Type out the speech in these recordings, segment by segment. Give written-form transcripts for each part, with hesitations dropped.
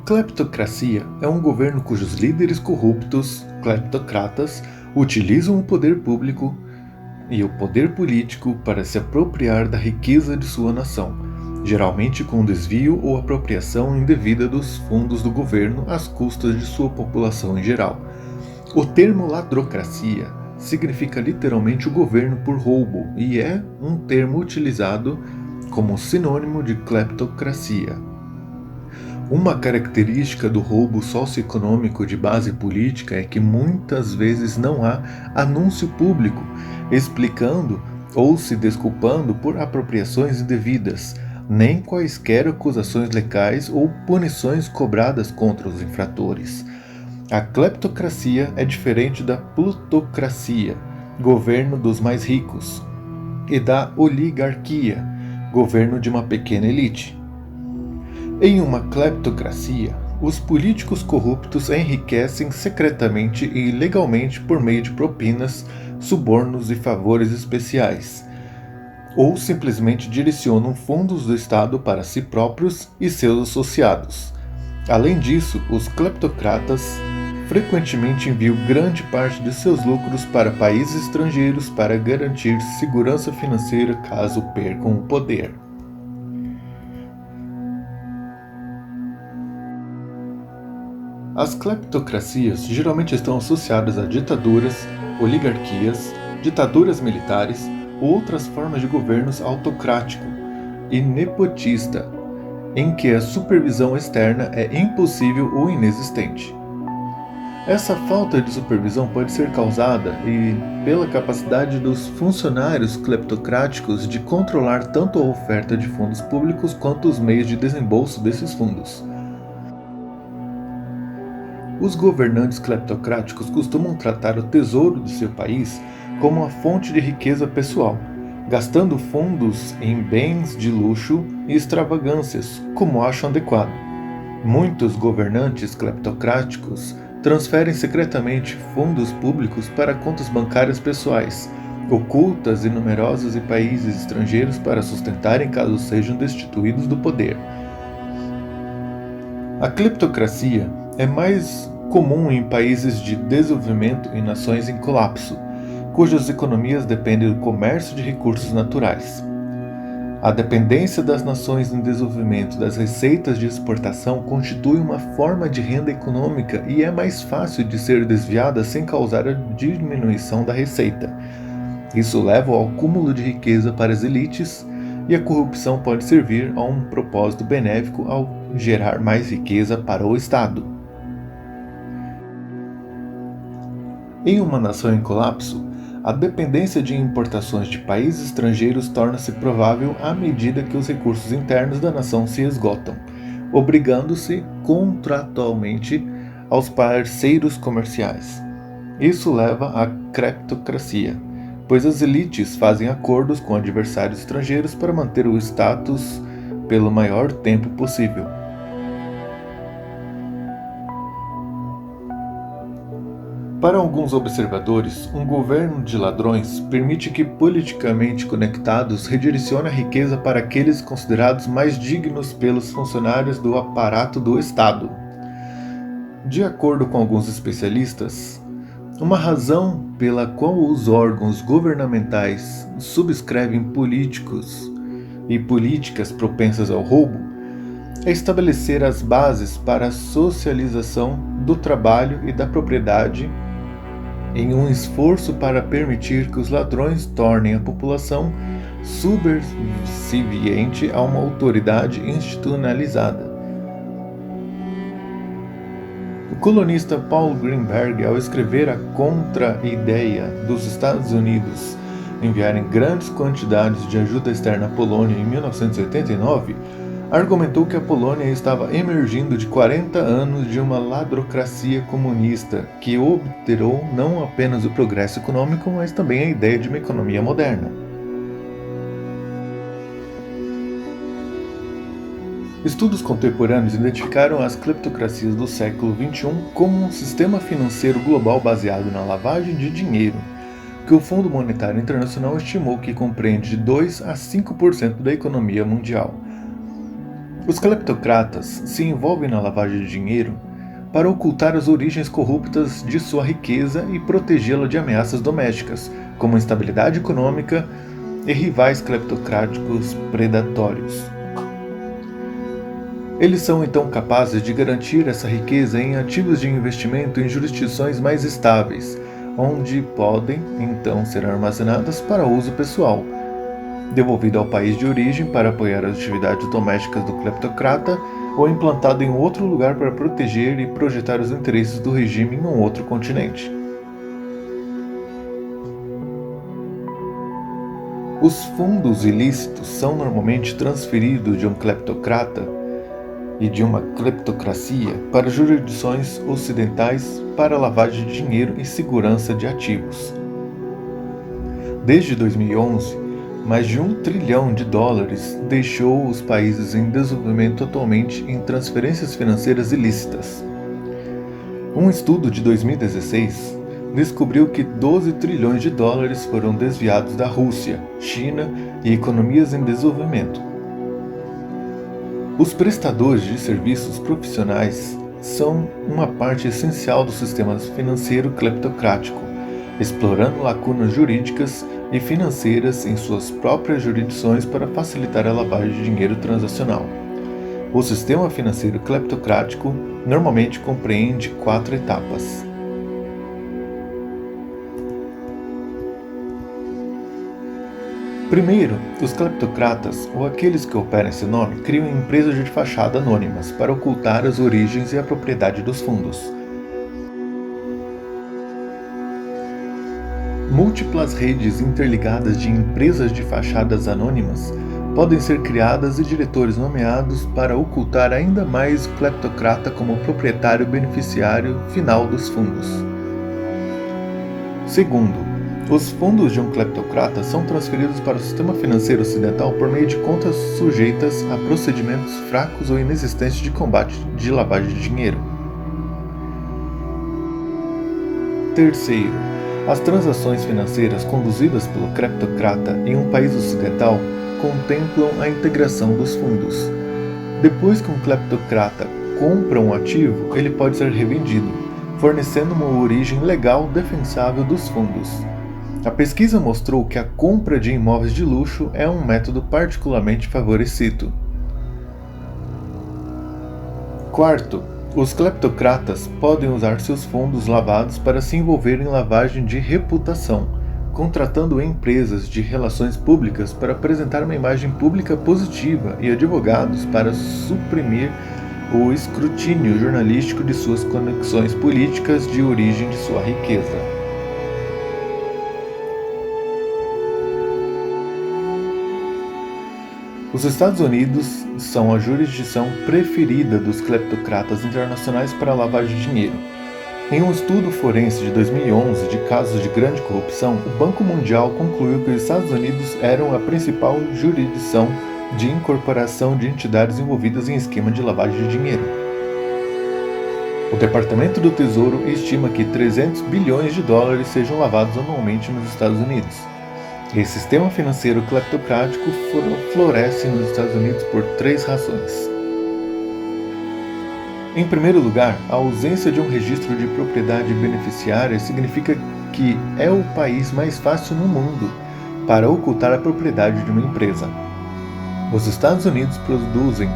Cleptocracia é um governo cujos líderes corruptos, cleptocratas, utilizam o poder público e o poder político para se apropriar da riqueza de sua nação, geralmente com desvio ou apropriação indevida dos fundos do governo às custas de sua população em geral. O termo ladrocracia significa literalmente o governo por roubo e é um termo utilizado como sinônimo de cleptocracia. Uma característica do roubo socioeconômico de base política é que muitas vezes não há anúncio público explicando ou se desculpando por apropriações indevidas, nem quaisquer acusações legais ou punições cobradas contra os infratores. A cleptocracia é diferente da plutocracia, governo dos mais ricos, e da oligarquia, governo de uma pequena elite. Em uma cleptocracia, os políticos corruptos enriquecem secretamente e ilegalmente por meio de propinas, subornos e favores especiais, ou simplesmente direcionam fundos do Estado para si próprios e seus associados. Além disso, os cleptocratas frequentemente enviam grande parte de seus lucros para países estrangeiros para garantir segurança financeira caso percam o poder. As cleptocracias geralmente estão associadas a ditaduras, oligarquias, ditaduras militares ou outras formas de governos autocrático e nepotista, em que a supervisão externa é impossível ou inexistente. Essa falta de supervisão pode ser causada pela capacidade dos funcionários cleptocráticos de controlar tanto a oferta de fundos públicos quanto os meios de desembolso desses fundos. Os governantes cleptocráticos costumam tratar o tesouro do seu país como uma fonte de riqueza pessoal, gastando fundos em bens de luxo e extravagâncias, como acham adequado. Muitos governantes cleptocráticos transferem secretamente fundos públicos para contas bancárias pessoais, ocultas em numerosos países estrangeiros para sustentarem caso sejam destituídos do poder. A cleptocracia é mais comum em países de desenvolvimento e nações em colapso, cujas economias dependem do comércio de recursos naturais. A dependência das nações em desenvolvimento das receitas de exportação constitui uma forma de renda econômica e é mais fácil de ser desviada sem causar a diminuição da receita. Isso leva ao acúmulo de riqueza para as elites e a corrupção pode servir a um propósito benéfico ao gerar mais riqueza para o Estado. Em uma nação em colapso, a dependência de importações de países estrangeiros torna-se provável à medida que os recursos internos da nação se esgotam, obrigando-se contratualmente aos parceiros comerciais. Isso leva à cleptocracia, pois as elites fazem acordos com adversários estrangeiros para manter o status pelo maior tempo possível. Para alguns observadores, um governo de ladrões permite que politicamente conectados redirecione a riqueza para aqueles considerados mais dignos pelos funcionários do aparato do Estado. De acordo com alguns especialistas, uma razão pela qual os órgãos governamentais subscrevem políticos e políticas propensas ao roubo é estabelecer as bases para a socialização do trabalho e da propriedade em um esforço para permitir que os ladrões tornem a população subserviente a uma autoridade institucionalizada. O colunista Paul Greenberg, ao escrever a contra-ideia dos Estados Unidos enviarem grandes quantidades de ajuda externa à Polônia em 1989, argumentou que a Polônia estava emergindo de 40 anos de uma ladrocracia comunista que obterou não apenas o progresso econômico, mas também a ideia de uma economia moderna. Estudos contemporâneos identificaram as cleptocracias do século XXI como um sistema financeiro global baseado na lavagem de dinheiro, que o Fundo Monetário Internacional estimou que compreende de 2 a 5% da economia mundial. Os cleptocratas se envolvem na lavagem de dinheiro para ocultar as origens corruptas de sua riqueza e protegê-la de ameaças domésticas, como instabilidade econômica e rivais cleptocráticos predatórios. Eles são então capazes de garantir essa riqueza em ativos de investimento em jurisdições mais estáveis, onde podem então ser armazenadas para uso pessoal, devolvido ao país de origem para apoiar as atividades domésticas do cleptocrata ou implantado em outro lugar para proteger e projetar os interesses do regime em um outro continente. Os fundos ilícitos são normalmente transferidos de um cleptocrata e de uma cleptocracia para jurisdições ocidentais para lavagem de dinheiro e segurança de ativos. Desde 2011, mais de $1 trilhão deixou os países em desenvolvimento atualmente em transferências financeiras ilícitas. Um estudo de 2016 descobriu que $12 trilhões foram desviados da Rússia, China e economias em desenvolvimento. Os prestadores de serviços profissionais são uma parte essencial do sistema financeiro cleptocrático, explorando lacunas jurídicas e financeiras em suas próprias jurisdições para facilitar a lavagem de dinheiro transacional. O sistema financeiro cleptocrático normalmente compreende 4 etapas. Primeiro, os cleptocratas, ou aqueles que operam esse nome, criam empresas de fachada anônimas para ocultar as origens e a propriedade dos fundos. Múltiplas redes interligadas de empresas de fachadas anônimas podem ser criadas e diretores nomeados para ocultar ainda mais o cleptocrata como proprietário beneficiário final dos fundos. Segundo, os fundos de um cleptocrata são transferidos para o sistema financeiro ocidental por meio de contas sujeitas a procedimentos fracos ou inexistentes de combate de lavagem de dinheiro. Terceiro, as transações financeiras conduzidas pelo cleptocrata em um país ocidental contemplam a integração dos fundos. Depois que um cleptocrata compra um ativo, ele pode ser revendido, fornecendo uma origem legal defensável dos fundos. A pesquisa mostrou que a compra de imóveis de luxo é um método particularmente favorecido. Quarto, os cleptocratas podem usar seus fundos lavados para se envolver em lavagem de reputação, contratando empresas de relações públicas para apresentar uma imagem pública positiva e advogados para suprimir o escrutínio jornalístico de suas conexões políticas de origem de sua riqueza. Os Estados Unidos são a jurisdição preferida dos cleptocratas internacionais para a lavagem de dinheiro. Em um estudo forense de 2011 de casos de grande corrupção, o Banco Mundial concluiu que os Estados Unidos eram a principal jurisdição de incorporação de entidades envolvidas em esquema de lavagem de dinheiro. O Departamento do Tesouro estima que $300 bilhões sejam lavados anualmente nos Estados Unidos. Esse sistema financeiro cleptocrático floresce nos Estados Unidos por 3 razões. Em primeiro lugar, a ausência de um registro de propriedade beneficiária significa que é o país mais fácil no mundo para ocultar a propriedade de uma empresa. Os Estados Unidos produzem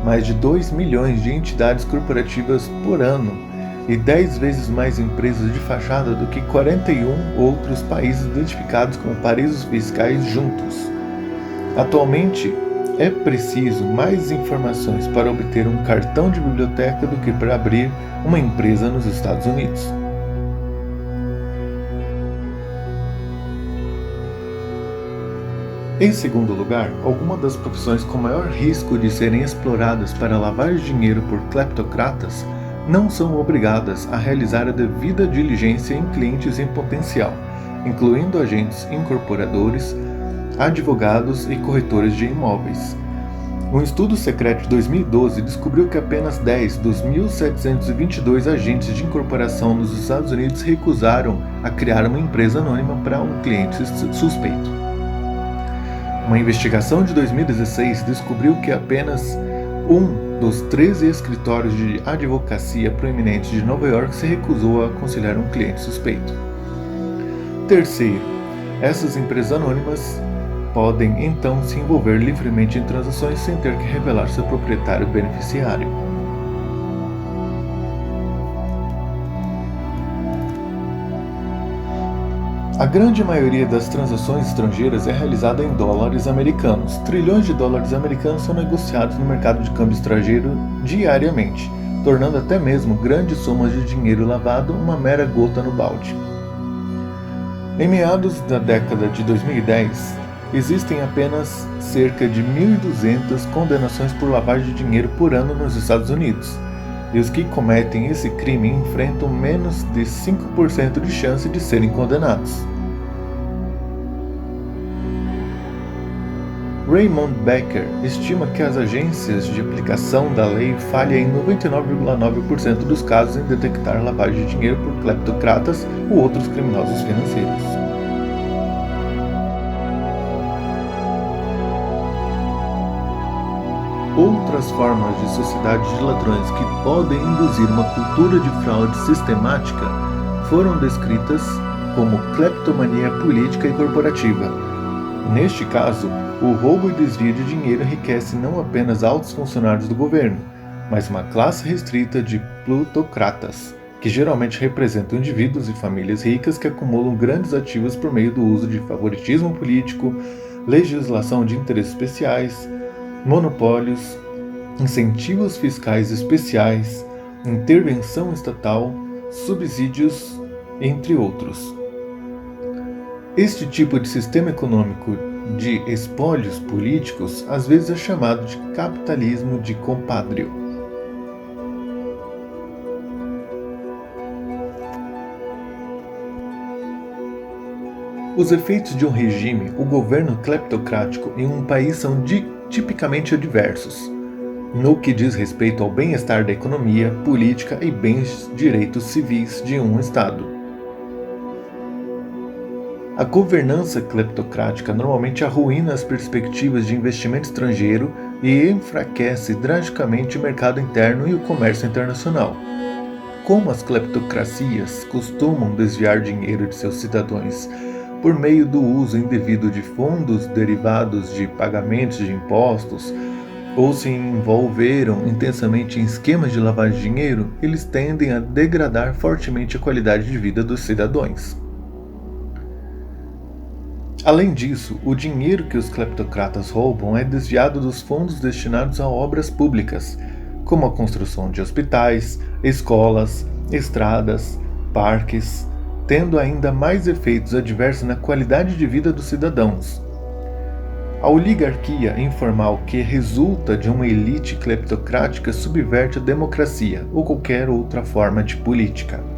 mais de 2 milhões de entidades corporativas por ano e 10 vezes mais empresas de fachada do que 41 outros países identificados como paraísos fiscais juntos. Atualmente, é preciso mais informações para obter um cartão de biblioteca do que para abrir uma empresa nos Estados Unidos. Em segundo lugar, algumas das profissões com maior risco de serem exploradas para lavar dinheiro por cleptocratas não são obrigadas a realizar a devida diligência em clientes em potencial, incluindo agentes incorporadores, advogados e corretores de imóveis. Um estudo secreto de 2012 descobriu que apenas 10 dos 1.722 agentes de incorporação nos Estados Unidos recusaram a criar uma empresa anônima para um cliente suspeito. Uma investigação de 2016 descobriu que apenas Um dos 13 escritórios de advocacia proeminentes de Nova York se recusou a aconselhar um cliente suspeito. Terceiro, essas empresas anônimas podem então se envolver livremente em transações sem ter que revelar seu proprietário beneficiário. A grande maioria das transações estrangeiras é realizada em dólares americanos. Trilhões de dólares americanos são negociados no mercado de câmbio estrangeiro diariamente, tornando até mesmo grandes somas de dinheiro lavado uma mera gota no balde. Em meados da década de 2010, existem apenas cerca de 1.200 condenações por lavagem de dinheiro por ano nos Estados Unidos, e os que cometem esse crime enfrentam menos de 5% de chance de serem condenados. Raymond Becker estima que as agências de aplicação da lei falham em 99,9% dos casos em detectar lavagem de dinheiro por cleptocratas ou outros criminosos financeiros. Outras formas de sociedade de ladrões que podem induzir uma cultura de fraude sistemática foram descritas como cleptomania política e corporativa. Neste caso, o roubo e desvio de dinheiro enriquece não apenas altos funcionários do governo, mas uma classe restrita de plutocratas, que geralmente representam indivíduos e famílias ricas que acumulam grandes ativos por meio do uso de favoritismo político, legislação de interesses especiais, monopólios, incentivos fiscais especiais, intervenção estatal, subsídios, entre outros. Este tipo de sistema econômico de espólios políticos às vezes é chamado de capitalismo de compadrio. Os efeitos de um regime ou governo cleptocrático em um país são tipicamente adversos, no que diz respeito ao bem-estar da economia, política e bens-direitos civis de um Estado. A governança cleptocrática normalmente arruína as perspectivas de investimento estrangeiro e enfraquece drasticamente o mercado interno e o comércio internacional. Como as cleptocracias costumam desviar dinheiro de seus cidadãos por meio do uso indevido de fundos derivados de pagamentos de impostos, ou se envolveram intensamente em esquemas de lavagem de dinheiro, eles tendem a degradar fortemente a qualidade de vida dos cidadãos. Além disso, o dinheiro que os cleptocratas roubam é desviado dos fundos destinados a obras públicas, como a construção de hospitais, escolas, estradas, parques, tendo ainda mais efeitos adversos na qualidade de vida dos cidadãos. A oligarquia informal que resulta de uma elite cleptocrática subverte a democracia ou qualquer outra forma de política.